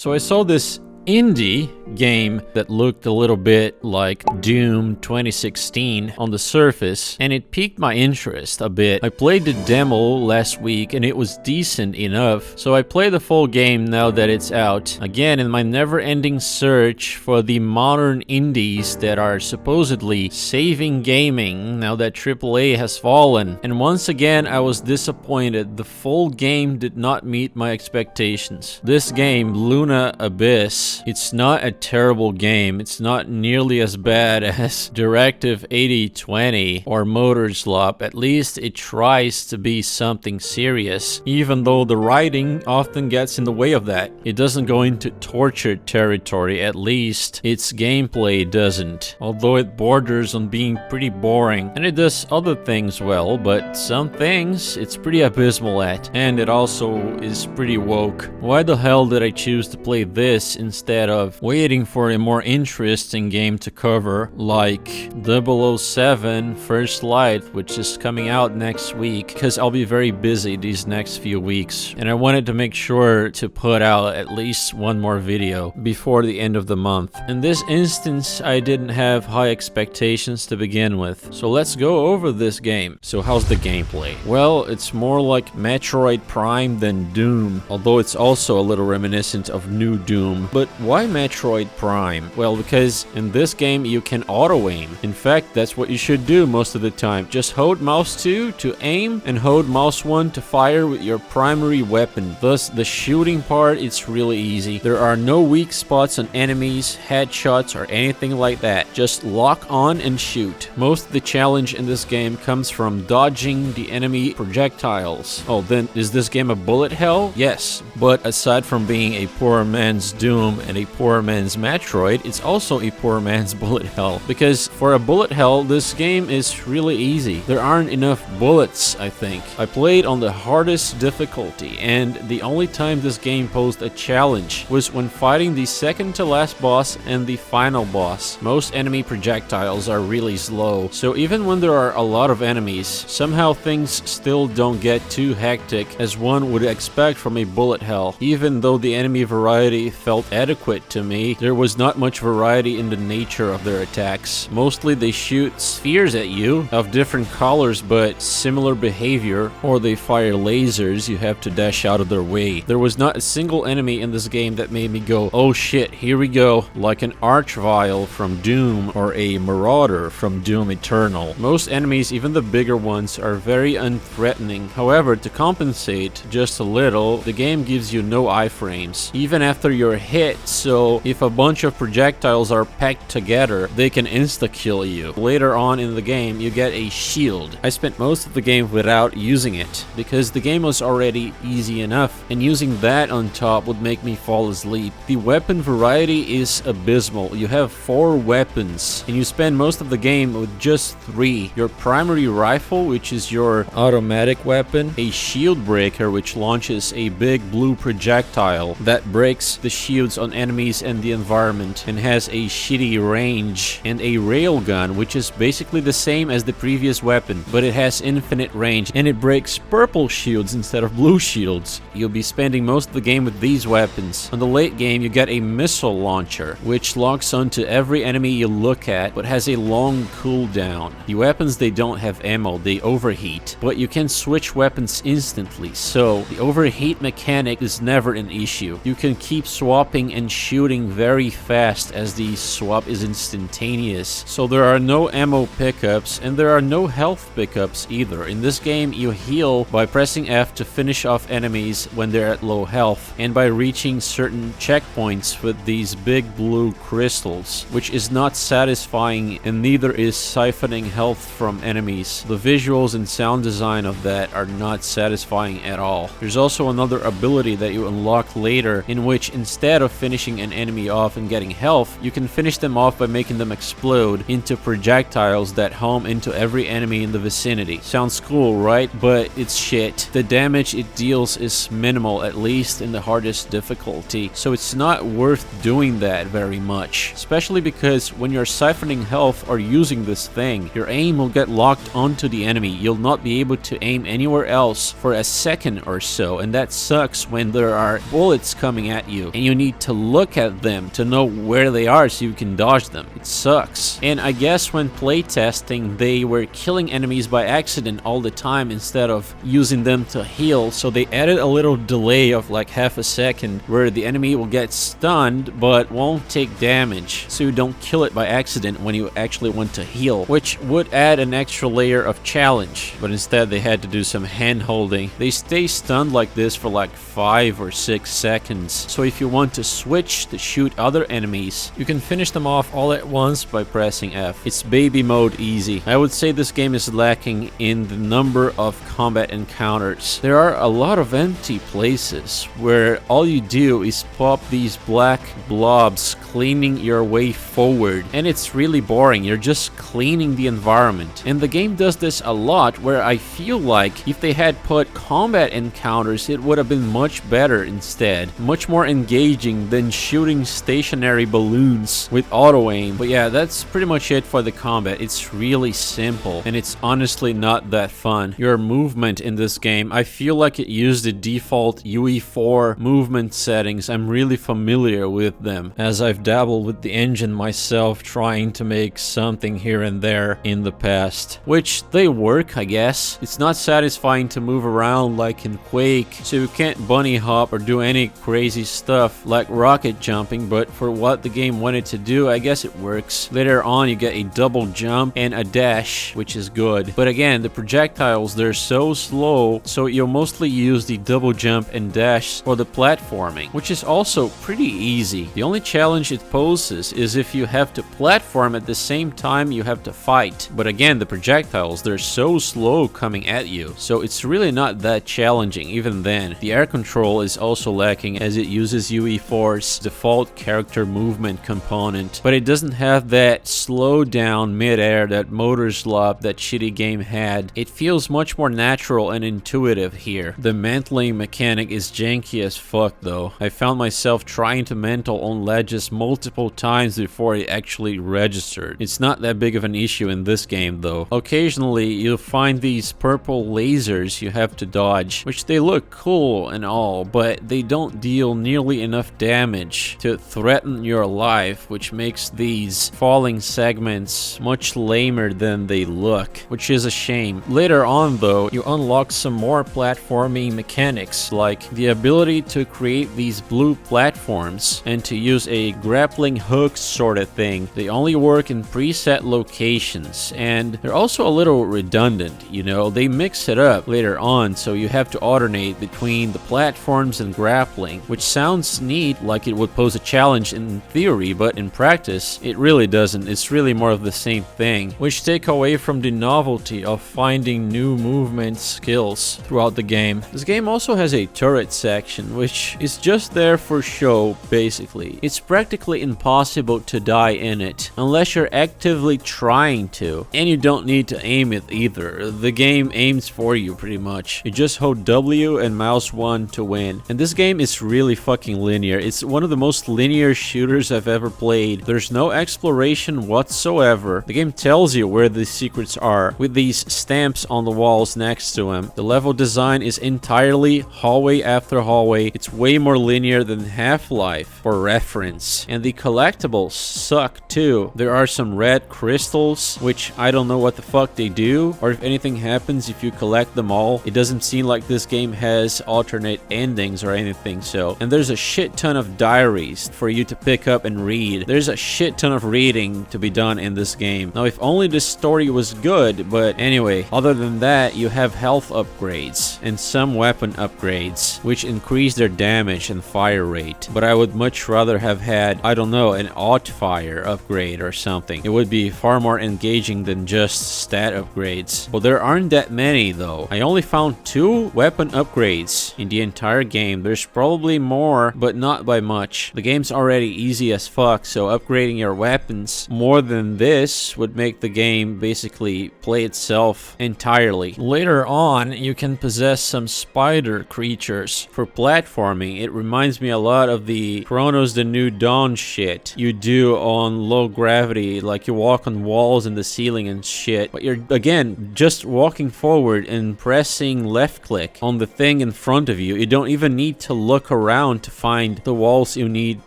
So I saw this indie game that looked a little bit like Doom 2016 on the surface, and it piqued my interest a bit. I played the demo last week and it was decent enough, so I played the full game now that it's out. Again, in my never-ending search for the modern indies that are supposedly saving gaming now that AAA has fallen. And once again, I was disappointed. The full game did not meet my expectations. This game, Luna Abyss, it's not a terrible game. It's not nearly as bad as Directive 8020 or Motorslop. At least it tries to be something serious, even though the writing often gets in the way of that. It doesn't go into torture territory, at least its gameplay doesn't, although it borders on being pretty boring, and it does other things well, but some things it's pretty abysmal at, and it also is pretty woke. Why the hell did I choose to play this instead of waiting for a more interesting game to cover like 007 First Light, which is coming out next week, because I'll be very busy these next few weeks and I wanted to make sure to put out at least one more video before the end of the month. In this instance, I didn't have high expectations to begin with, so let's go over this game. So how's the gameplay? Well, it's more like Metroid Prime than Doom, although it's also a little reminiscent of New Doom. But why Metroid Prime? Well, because in this game you can auto-aim. In fact, that's what you should do most of the time. Just hold mouse 2 to aim and hold mouse 1 to fire with your primary weapon. Thus, the shooting part is really easy. There are no weak spots on enemies, headshots, or anything like that. Just lock on and shoot. Most of the challenge in this game comes from dodging the enemy projectiles. Oh, then is this game a bullet hell? Yes, but aside from being a poor man's Doom and a poor man's Metroid, it's also a poor man's bullet hell. Because for a bullet hell, this game is really easy. There aren't enough bullets, I think. I played on the hardest difficulty, and the only time this game posed a challenge was when fighting the second to last boss and the final boss. Most enemy projectiles are really slow, so even when there are a lot of enemies, somehow things still don't get too hectic as one would expect from a bullet hell. Even though the enemy variety felt adequate to me, there was not much variety in the nature of their attacks. Mostly they shoot spheres at you of different colors but similar behavior, or they fire lasers you have to dash out of their way. There was not a single enemy in this game that made me go, oh shit, here we go, like an Archvile from Doom or a Marauder from Doom Eternal. Most enemies, even the bigger ones, are very unthreatening. However, to compensate just a little, the game gives you no iframes, even after you're hit, so if a bunch of projectiles are packed together, they can insta-kill you. Later on in the game, you get a shield. I spent most of the game without using it, because the game was already easy enough, and using that on top would make me fall asleep. The weapon variety is abysmal. You have 4 weapons, and you spend most of the game with just 3. Your primary rifle, which is your automatic weapon, a shield breaker, which launches a big blue projectile that breaks the shields on enemies and the environment and has a shitty range, and a railgun, which is basically the same as the previous weapon, but it has infinite range and it breaks purple shields instead of blue shields. You'll be spending most of the game with these weapons. On the late game, you get a missile launcher, which locks onto every enemy you look at, but has a long cooldown. The weapons, they don't have ammo, they overheat, but you can switch weapons instantly, so the overheat mechanic is never an issue. You can keep swapping and shooting very fast as the swap is instantaneous, so there are no ammo pickups and there are no health pickups either. In this game, you heal by pressing F to finish off enemies when they're at low health, and by reaching certain checkpoints with these big blue crystals, which is not satisfying, and neither is siphoning health from enemies. The visuals and sound design of that are not satisfying at all. There's also another ability that you unlock later, in which instead of finishing an enemy off and getting health, you can finish them off by making them explode into projectiles that home into every enemy in the vicinity. Sounds cool, right? But it's shit. The damage it deals is minimal, at least in the hardest difficulty, so it's not worth doing that very much, especially because when you're siphoning health or using this thing, your aim will get locked onto the enemy. You'll not be able to aim anywhere else for a second or so, and that sucks when there are bullets coming at you and you need to to look at them to know where they are so you can dodge them. It sucks. And I guess when playtesting, they were killing enemies by accident all the time instead of using them to heal, so they added a little delay of like half a second where the enemy will get stunned but won't take damage, so you don't kill it by accident when you actually want to heal, which would add an extra layer of challenge, but instead they had to do some hand holding. They stay stunned like this for like 5 or 6 seconds, so if you want to switch to shoot other enemies, you can finish them off all at once by pressing F. It's baby mode easy. I would say this game is lacking in the number of combat encounters. There are a lot of empty places where all you do is pop these black blobs cleaning your way forward, and it's really boring. You're just cleaning the environment, and the game does this a lot where I feel like if they had put combat encounters, it would have been much better instead, much more engaging than shooting stationary balloons with auto aim. But yeah, that's pretty much it for the combat. It's really simple, and it's honestly not that fun. Your movement in this game, I feel like it used the default UE4 movement settings. I'm really familiar with them, as I've dabbled with the engine myself, trying to make something here and there in the past, which they work, I guess. It's not satisfying to move around like in Quake, so you can't bunny hop or do any crazy stuff like rocket jumping, but for what the game wanted to do, I guess it works. Later on, you get a double jump and a dash, which is good, but again, the projectiles, they're so slow, so you'll mostly use the double jump and dash for the platforming, which is also pretty easy. The only challenge it poses is if you have to platform at the same time you have to fight, but again, the projectiles, they're so slow coming at you, so it's really not that challenging even then. The air control is also lacking, as it uses UE4's default character movement component, but it doesn't have that slow down mid-air that Motor Slop, that shitty game, had. It feels much more natural and intuitive here. The mantling mechanic is janky as fuck though. I found myself trying to mantle on ledges multiple times before it actually registered. It's not that big of an issue in this game though. Occasionally you'll find these purple lasers you have to dodge, which they look cool and all, but they don't deal nearly enough damage to threaten your life, which makes these falling segments much lamer than they look, which is a shame. Later on though, you unlock some more platforming mechanics, like the ability to create these blue platforms and to use a grappling hook sort of thing. They only work in preset locations, and they're also a little redundant, you know. They mix it up later on, so you have to alternate between the platforms and grappling, which sounds neat, like it would pose a challenge in theory, but in practice, it really doesn't. It's really more of the same thing, which take away from the novelty of finding new movement skills throughout the game. This game also has a turret section, which is just there for show, basically. It's practically impossible to die in it, unless you're actively trying to, and you don't need to aim it either. The game aims for you pretty much. You just hold W and mouse 1 to win. And this game is really fucking linear. It's one of the most linear shooters I've ever played. There's no exploration whatsoever. The game tells you where the secrets are, with these stamps on the walls next to them. The level design is entirely hallway after hallway. It's way more linear than Half-Life, for reference. And the collectibles suck too. There are some red crystals, which I don't know what the fuck they do, or if anything happens if you collect them all. It doesn't seem like this game has alternate endings or anything, so. And there's a shit ton of diaries for you to pick up and read. There's a shit ton of reading to be done in this game. Now, if only the story was good, but anyway, other than that, you have health upgrades and some weapon upgrades, which increase their damage and fire rate. But I would much rather have had, I don't know, an auto fire upgrade or something. It would be far more engaging than just stat upgrades. Well, there aren't that many though. I only found 2 weapon upgrades in the entire game. There's probably more, but not by much. The game's already easy as fuck, so upgrading your weapons more than this would make the game basically play itself entirely. Later on, you can possess some spider creatures. For platforming, it reminds me a lot of the Chronos the New Dawn shit you do on low gravity, like you walk on walls in the ceiling and shit, but you're again just walking forward and pressing left click on the thing in front of you. You don't even need to look around to find the walls you need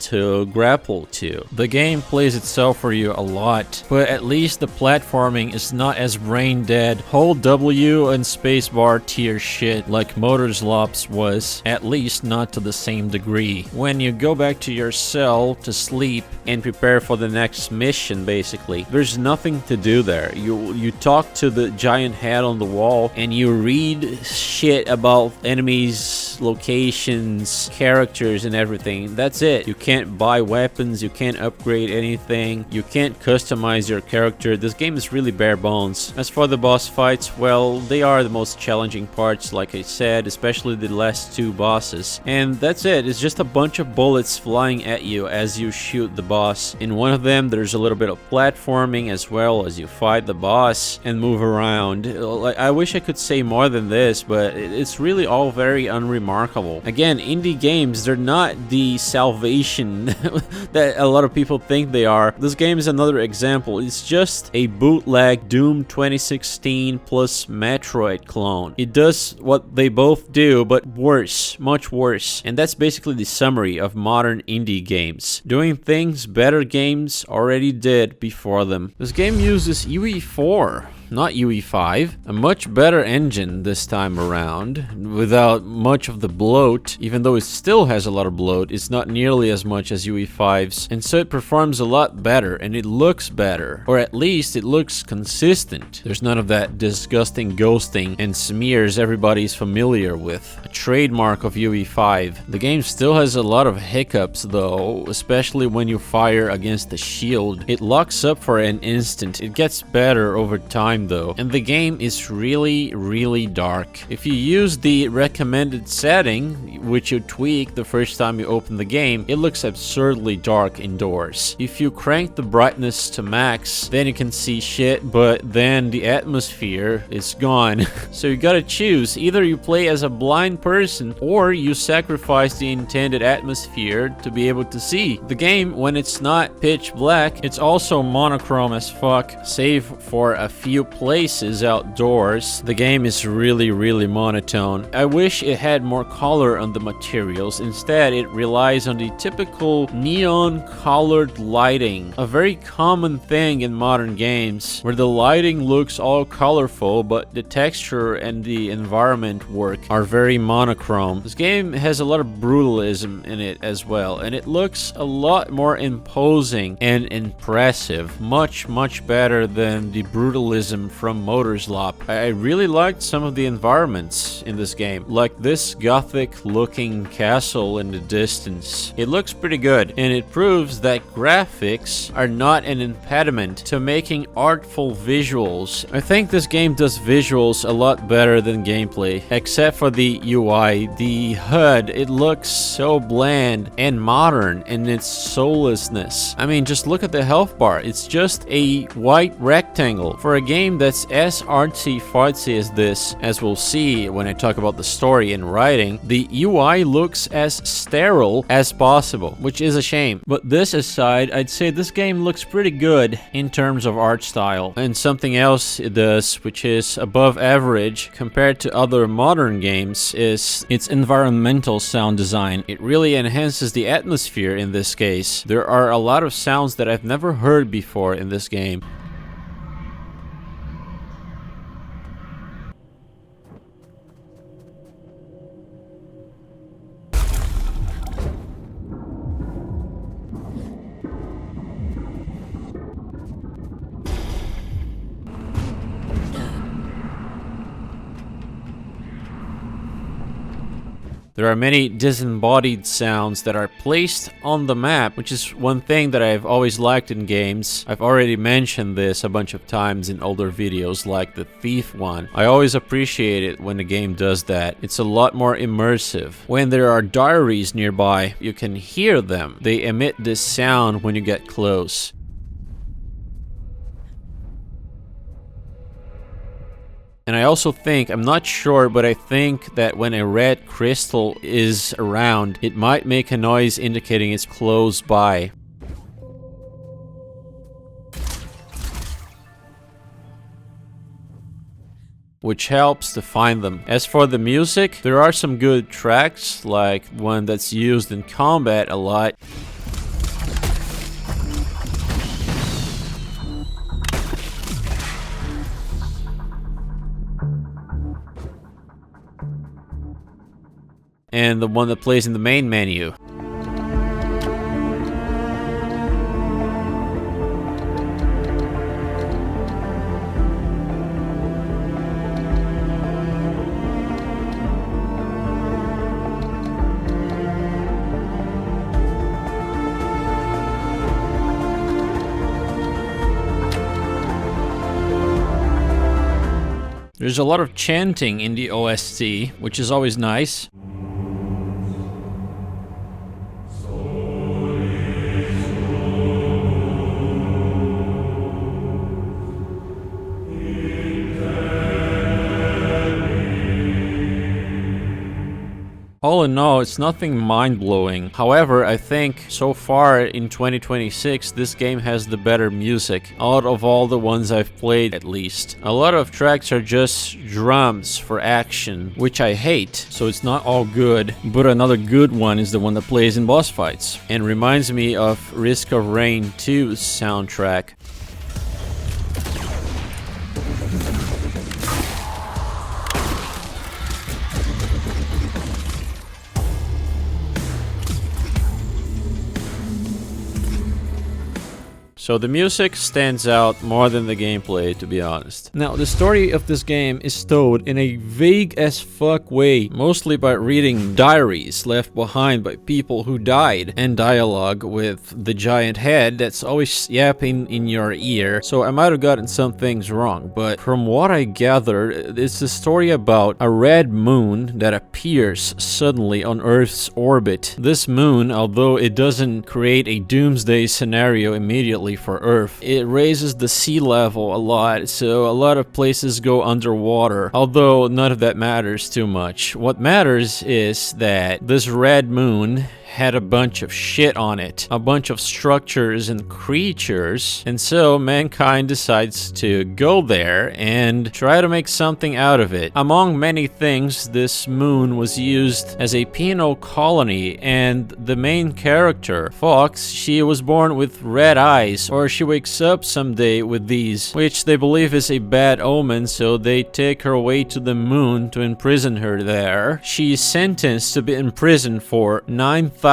to grapple to. The game plays itself for you a lot, but at least the platforming is not as brain dead, hold W and spacebar tier shit like Motorslop's was, at least not to the same degree. When you go back to your cell to sleep and prepare for the next mission, basically, there's nothing to do there. You talk to the giant head on the wall and you read shit about enemies, locations, characters, and everything. That's it. You can't buy weapons, you can't upgrade anything, you can't customize your character. This game is really bare bones. As for the boss fights, well, they are the most challenging parts, like I said, especially the last two bosses. And that's it. It's just a bunch of bullets flying at you as you shoot the boss. In one of them, there's a little bit of platforming as well as you fight the boss and move around. Like, I wish I could say more than this, but it's really all very unremarkable. Again, indie games, they're not the salvation that a lot of people think they are. This game is another example. It's just a bootleg Doom 2016 plus Metroid clone. It does what they both do, but worse, much worse. And that's basically the summary of modern indie games. Doing things better games already did before them. This game uses UE4. Not UE5, a much better engine this time around, without much of the bloat. Even though it still has a lot of bloat, it's not nearly as much as UE5's, and so it performs a lot better, and it looks better, or at least it looks consistent. There's none of that disgusting ghosting and smears everybody's familiar with, a trademark of UE5. The game still has a lot of hiccups though, especially when you fire against the shield. It locks up for an instant. It gets better over time though, and the game is really dark. If you use the recommended setting, which you tweak the first time you open the game, it looks absurdly dark indoors. If you crank the brightness to max, then you can see shit, but then the atmosphere is gone. So you gotta choose. Either you play as a blind person, or you sacrifice the intended atmosphere to be able to see. The game, when it's not pitch black, it's also monochrome as fuck, save for a few places outdoors. The game is really monotone. I wish it had more color on the materials. Instead, it relies on the typical neon colored lighting, a very common thing in modern games, where the lighting looks all colorful, but the texture and the environment work are very monochrome. This game has a lot of brutalism in it as well, and it looks a lot more imposing and impressive, much better than the brutalism from Motorslop. I really liked some of the environments in this game, like this gothic looking castle in the distance. It looks pretty good, and it proves that graphics are not an impediment to making artful visuals. I think this game does visuals a lot better than gameplay, except for the UI. The HUD, it looks so bland and modern in its soullessness. I mean, just look at the health bar. It's just a white rectangle. For a game that's as artsy-fartsy as this, as we'll see when I talk about the story and writing, the UI looks as sterile as possible, which is a shame. But this aside, I'd say this game looks pretty good in terms of art style. And something else it does, which is above average compared to other modern games, is its environmental sound design. It really enhances the atmosphere in this case. There are a lot of sounds that I've never heard before in this game. There are many disembodied sounds that are placed on the map, which is one thing that I've always liked in games. I've already mentioned this a bunch of times in older videos, like the Thief one. I always appreciate it when the game does that. It's a lot more immersive. When there are diaries nearby, you can hear them. They emit this sound when you get close. And I also think, I'm not sure, but I think that when a red crystal is around, it might make a noise indicating it's close by. which helps to find them. As for the music, there are some good tracks, like one that's used in combat a lot. And the one that plays in the main menu. There's a lot of chanting in the OST, which is always nice. All in all, it's nothing mind-blowing. However, I think so far in 2026, this game has the better music, out of all the ones I've played at least. A lot of tracks are just drums for action, which I hate, so it's not all good. But another good one is the one that plays in boss fights, and reminds me of Risk of Rain 2's soundtrack. So the music stands out more than the gameplay, to be honest. Now, the story of this game is told in a vague as fuck way, mostly by reading diaries left behind by people who died, and dialogue with the giant head that's always yapping in your ear, so I might have gotten some things wrong, but from what I gather, it's a story about a red moon that appears suddenly on Earth's orbit. This moon, although it doesn't create a doomsday scenario immediately for Earth, it raises the sea level a lot, so a lot of places go underwater, although none of that matters too much. What matters is that this red moon had a bunch of shit on it, a bunch of structures and creatures, and so mankind decides to go there and try to make something out of it. Among many things, this moon was used as a penal colony, and the main character, Fox, she was born with red eyes, or she wakes up someday with these, which they believe is a bad omen, so they take her away to the moon to imprison her there. She's sentenced to be imprisoned for 9,000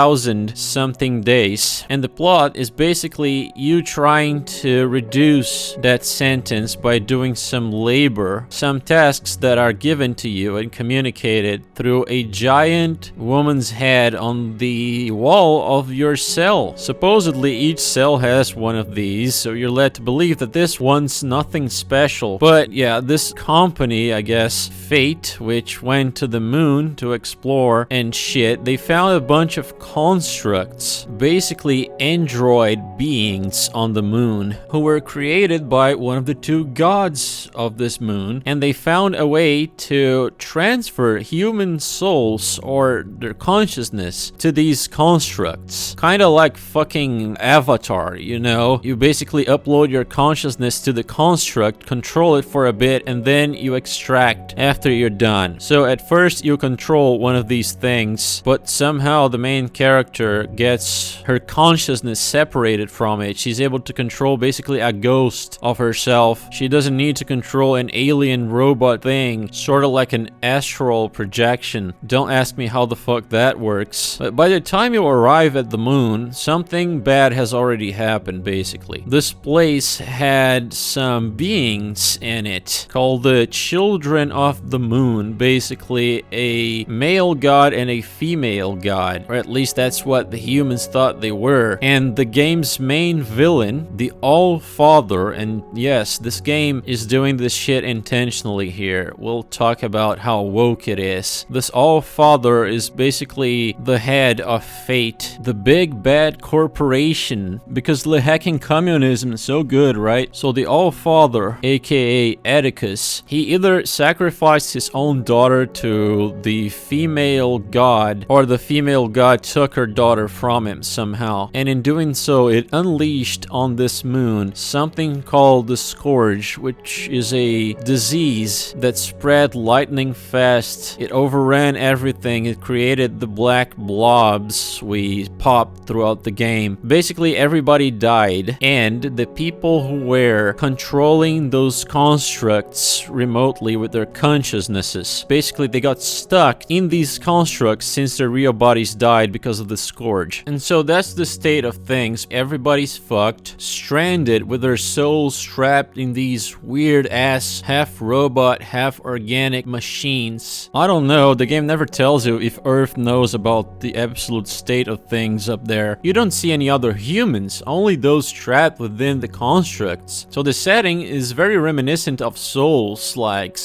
something days, and the plot is basically you trying to reduce that sentence by doing some labor, some tasks that are given to you and communicated through a giant woman's head on the wall of your cell. Supposedly each cell has one of these, so you're led to believe that this one's nothing special. But yeah, this company, I guess Fate, which went to the moon to explore and shit, they found a bunch of constructs, basically android beings on the moon, who were created by one of the two gods of this moon, and they found a way to transfer human souls or their consciousness to these constructs. Kind of like fucking Avatar, you know? You basically upload your consciousness to the construct, control it for a bit, and then you extract after you're done. So at first you control one of these things, but somehow the main character gets her consciousness separated from it. She's able to control basically a ghost of herself. She doesn't need to control an alien robot thing, sort of like an astral projection. Don't ask me how the fuck that works. But by the time you arrive at the moon, something bad has already happened, basically. This place had some beings in it called the Children of the Moon, basically a male god and a female god, or at least that's what the humans thought they were. And the game's main villain, the All-Father, and yes, this game is doing this shit intentionally here. We'll talk about how woke it is. This All-Father is basically the head of Fate, the big bad corporation, because the hacking communism is so good, right? So the All-Father, aka Atticus, he either sacrificed his own daughter to the female god, or the female god took her daughter from him somehow. And in doing so, it unleashed on this moon something called the Scourge, which is a disease that spread lightning fast. It overran everything. It created the black blobs we popped throughout the game. Basically, everybody died, and the people who were controlling those constructs remotely with their consciousnesses, basically they got stuck in these constructs since their real bodies died because of the Scourge. And so that's the state of things. Everybody's fucked, stranded with their souls trapped in these weird ass half robot, half organic machines. I don't know, the game never tells you if Earth knows about the absolute state of things up there. You don't see any other humans, only those trapped within the constructs. So the setting is very reminiscent of Souls, like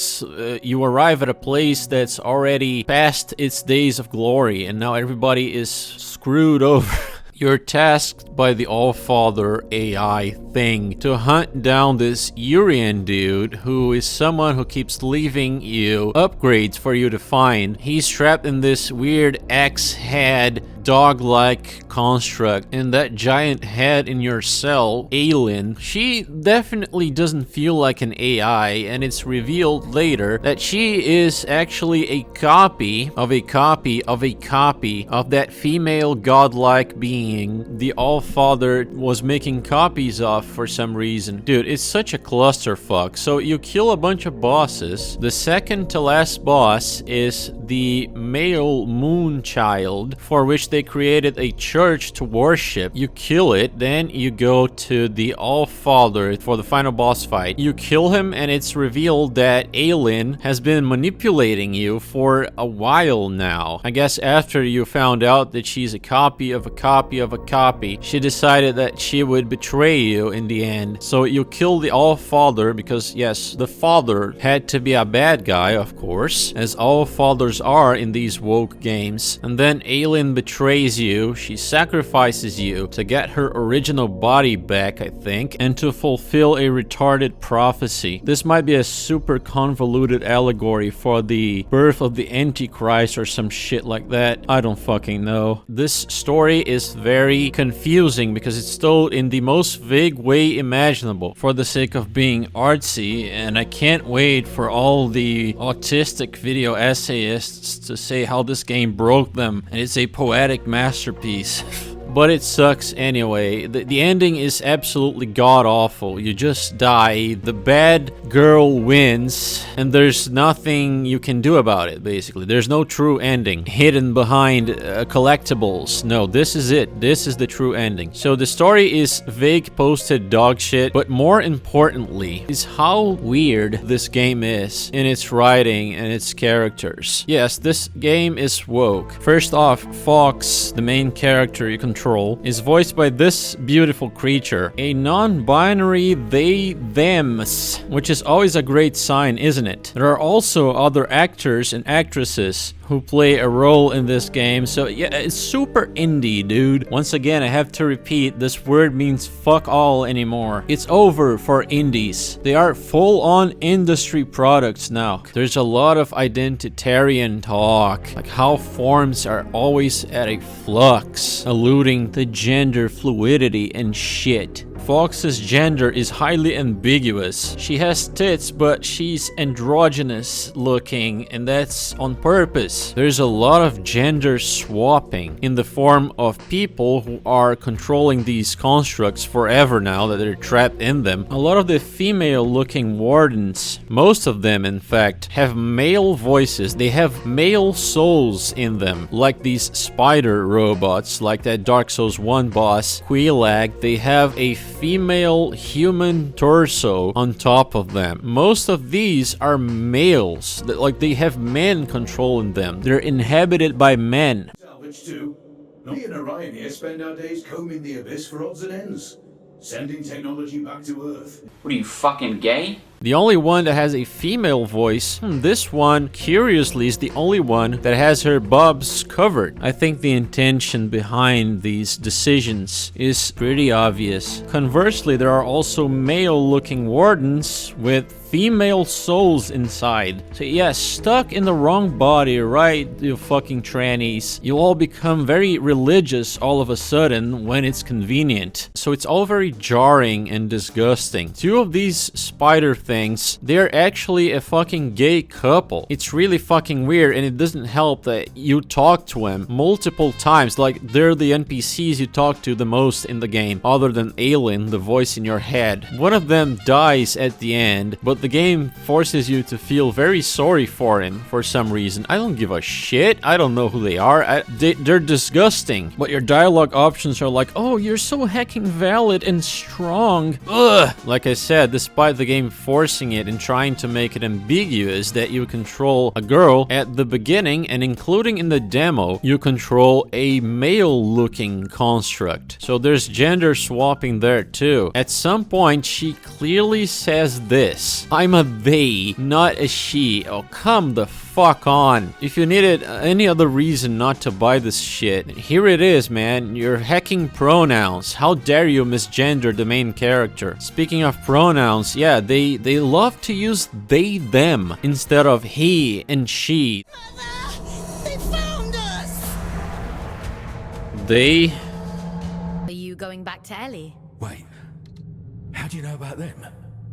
you arrive at a place that's already past its days of glory and now everybody is screwed over. You're tasked by the All-Father AI thing to hunt down this Urian dude who is someone who keeps leaving you upgrades for you to find. He's trapped in this weird X-head dog-like construct, and that giant head in your cell, Alien, she definitely doesn't feel like an AI, and it's revealed later that she is actually a copy of a copy of a copy of that female godlike being the All-Father was making copies of for some reason. Dude, it's such a clusterfuck. So you kill a bunch of bosses. The second to last boss is the male moon child, for which they created a church to worship. You kill it, then you go to the All-Father for the final boss fight. You kill him, and it's revealed that Alien has been manipulating you for a while now. I guess after you found out that she's a copy of a copy of a copy, she decided that she would betray you in the end. So you kill the All-Father because, yes, the father had to be a bad guy, of course, as all fathers are in these woke games. And then Alien betrays you. She sacrifices you to get her original body back, I think, and to fulfill a retarded prophecy. This might be a super convoluted allegory for the birth of the Antichrist or some shit like that. I don't fucking know. This story is very confusing because it's told in the most vague way imaginable for the sake of being artsy, and I can't wait for all the autistic video essayists to say how this game broke them and it's a poetic masterpiece. But it sucks anyway. The ending is absolutely god-awful. You just die, the bad girl wins, and there's nothing you can do about it, basically. There's no true ending hidden behind collectibles. No, this is it. This is the true ending. So the story is vague, posted dog shit, but more importantly is how weird this game is in its writing and its characters. Yes, this game is woke. First off, Fox, the main character you control, is voiced by this beautiful creature, a non-binary they-thems, which is always a great sign, isn't it? There are also other actors and actresses who play a role in this game, so yeah, it's super indie, dude. Once again, I have to repeat, this word means fuck all anymore. It's over for indies. They are full-on industry products now. There's a lot of identitarian talk, like how forms are always at a flux, alluding to gender fluidity and shit. Fox's gender is highly ambiguous. She has tits, but she's androgynous looking, and that's on purpose. There's a lot of gender swapping in the form of people who are controlling these constructs forever now that they're trapped in them. A lot of the female looking wardens, most of them in fact, have male voices. They have male souls in them, like these spider robots, like that Dark Souls 1 boss, Quelaag. They have a female human torso on top of them. Most of these are males, like they have men controlling them. They're inhabited by men. Salvage 2. Me and Orion here spend our days combing the abyss for odds and ends, sending technology back to Earth. What are you, fucking gay? The only one that has a female voice, this one, curiously, is the only one that has her bobs covered. I think the intention behind these decisions is pretty obvious. Conversely, there are also male-looking wardens with female souls inside. So yeah, stuck in the wrong body, right, you fucking trannies. You all become very religious all of a sudden when it's convenient. So it's all very jarring and disgusting. Two of these spider things, they're actually a fucking gay couple. It's really fucking weird, and it doesn't help that you talk to them multiple times. Like, they're the NPCs you talk to the most in the game, other than Aelin, the voice in your head. One of them dies at the end, but the game forces you to feel very sorry for him for some reason. I don't give a shit. I don't know who they are. They're disgusting. But your dialogue options are like, oh, you're so hecking valid and strong. Ugh. Like I said, despite the game forcing it and trying to make it ambiguous that you control a girl, at the beginning and including in the demo, you control a male-looking construct. So there's gender swapping there too. At some point, she clearly says this: I'm a they, not a she. Oh, come the fuck on. If you needed any other reason not to buy this shit, here it is, man. You're hacking pronouns. How dare you misgender the main character? Speaking of pronouns, yeah, they love to use they, them instead of he and she. Mother, they found us! They... Are you going back to Ellie? Wait, how do you know about them?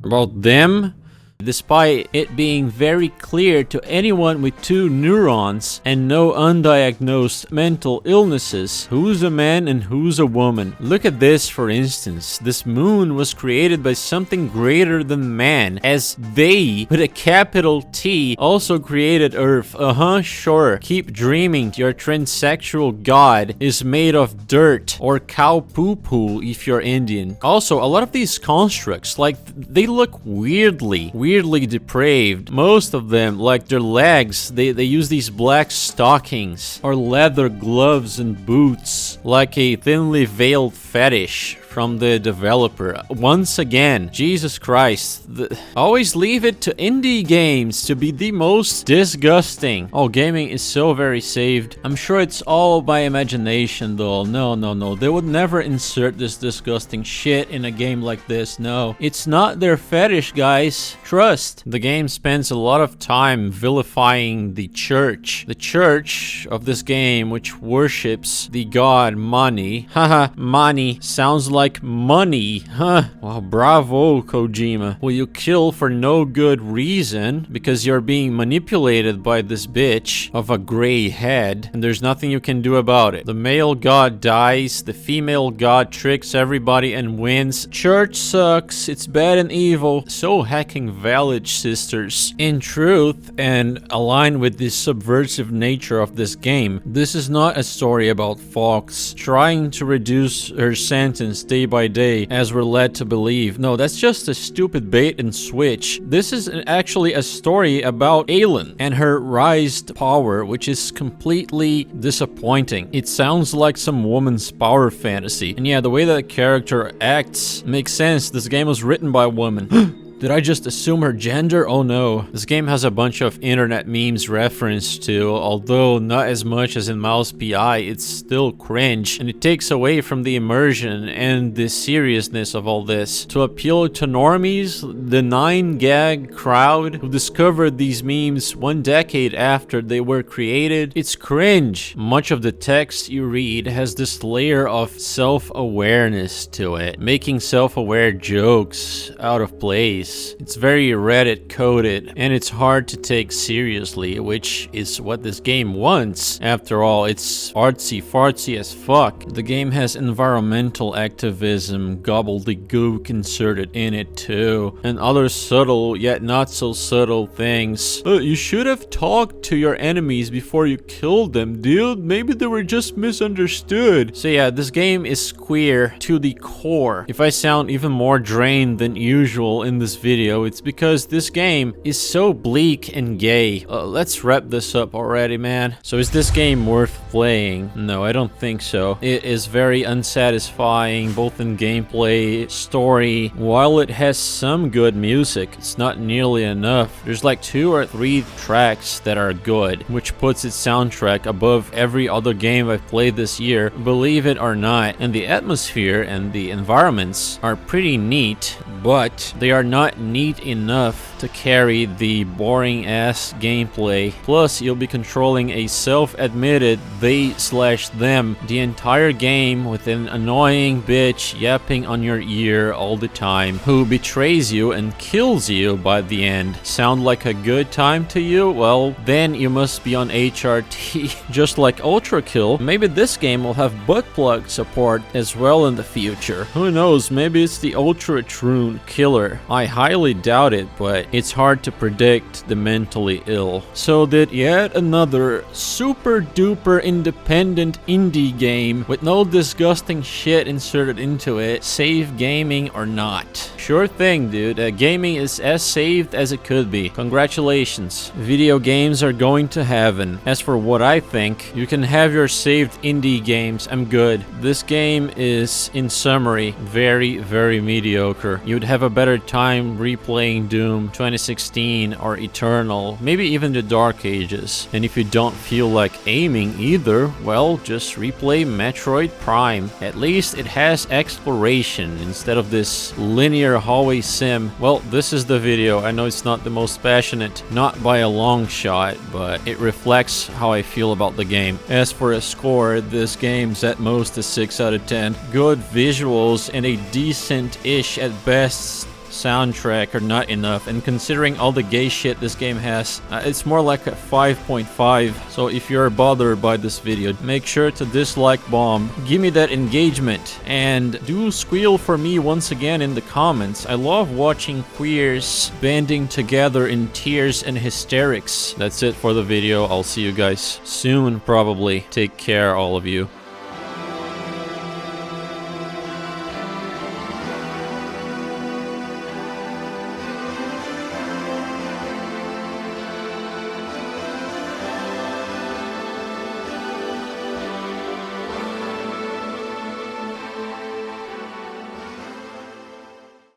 About them? Despite it being very clear to anyone with 2 neurons and no undiagnosed mental illnesses who's a man and who's a woman. Look at this, for instance. This moon was created by something greater than man, as they, with a capital T, also created Earth. Sure. Keep dreaming. Your transsexual god is made of dirt or cow poo-poo if you're Indian. Also, a lot of these constructs, like, they look weirdly depraved. Most of them, like their legs, they use these black stockings or leather gloves and boots, like a thinly veiled fetish from the developer. Once again, Jesus Christ, always leave it to indie games to be the most disgusting. Oh, gaming is so very saved. I'm sure it's all by imagination though. No. They would never insert this disgusting shit in a game like this. No. It's not their fetish, guys. Trust. The game spends a lot of time vilifying the church. The church of this game, which worships the god money. Haha, money sounds like money, huh? Wow, bravo, Kojima. Will you kill for no good reason because you're being manipulated by this bitch of a gray head, and there's nothing you can do about it. The male god dies, the female god tricks everybody and wins. Church sucks, it's bad and evil. So hacking valid, sisters. In truth, and aligned with the subversive nature of this game, this is not a story about Fox trying to reduce her sentence day by day, as we're led to believe. No, that's just a stupid bait and switch. This is actually a story about Aelin and her rise to power, which is completely disappointing. It sounds like some woman's power fantasy. And yeah, the way that the character acts makes sense. This game was written by a woman. Did I just assume her gender? Oh no. This game has a bunch of internet memes referenced to, although not as much as in Mouse PI, it's still cringe, and it takes away from the immersion and the seriousness of all this. To appeal to normies, the 9gag crowd who discovered these memes 1 decade after they were created, it's cringe. Much of the text you read has this layer of self-awareness to it, making self-aware jokes out of place. It's very Reddit coded, and it's hard to take seriously, which is what this game wants. After all, it's artsy-fartsy as fuck. The game has environmental activism gobbledygook inserted in it too, and other subtle yet not so subtle things. You should have talked to your enemies before you killed them, dude. Maybe they were just misunderstood. So yeah, this game is queer to the core. If I sound even more drained than usual in this this video, it's because this game is so bleak and gay. Let's wrap this up already, man. So is this game worth playing? No, I don't think so. It is very unsatisfying, both in gameplay, story. While it has some good music, it's not nearly enough. There's like 2 or 3 tracks that are good, which puts its soundtrack above every other game I've played this year, believe it or not. And the atmosphere and the environments are pretty neat, but they are not neat enough to carry the boring ass gameplay. Plus, you'll be controlling a self-admitted they/them the entire game with an annoying bitch yapping on your ear all the time, who betrays you and kills you by the end. Sound like a good time to you? Well, then you must be on HRT. Just like Ultra Kill, maybe this game will have butt plug support as well in the future. Who knows, maybe it's the Ultra Trune killer. I highly doubt it, but it's hard to predict the mentally ill. So did yet another super duper independent indie game with no disgusting shit inserted into it save gaming or not? Sure thing, dude. Gaming is as saved as it could be. Congratulations. Video games are going to heaven. As for what I think, you can have your saved indie games. I'm good. This game is, in summary, very, very mediocre. You'd have a better time replaying Doom 2016 or Eternal, maybe even the Dark Ages. And if you don't feel like aiming either, well, just replay Metroid Prime. At least it has exploration instead of this linear hallway sim. Well, this is the video. I know it's not the most passionate, not by a long shot, but it reflects how I feel about the game. As for a score, this game's at most a 6 out of 10. Good visuals and a decent-ish at best soundtrack are not enough, and considering all the gay shit this game has, it's more like a 5.5. So if you're bothered by this video, make sure to dislike bomb, give me that engagement, and do squeal for me once again in the comments. I love watching queers banding together in tears and hysterics. That's it for the video. I'll see you guys soon, probably. Take care, all of you.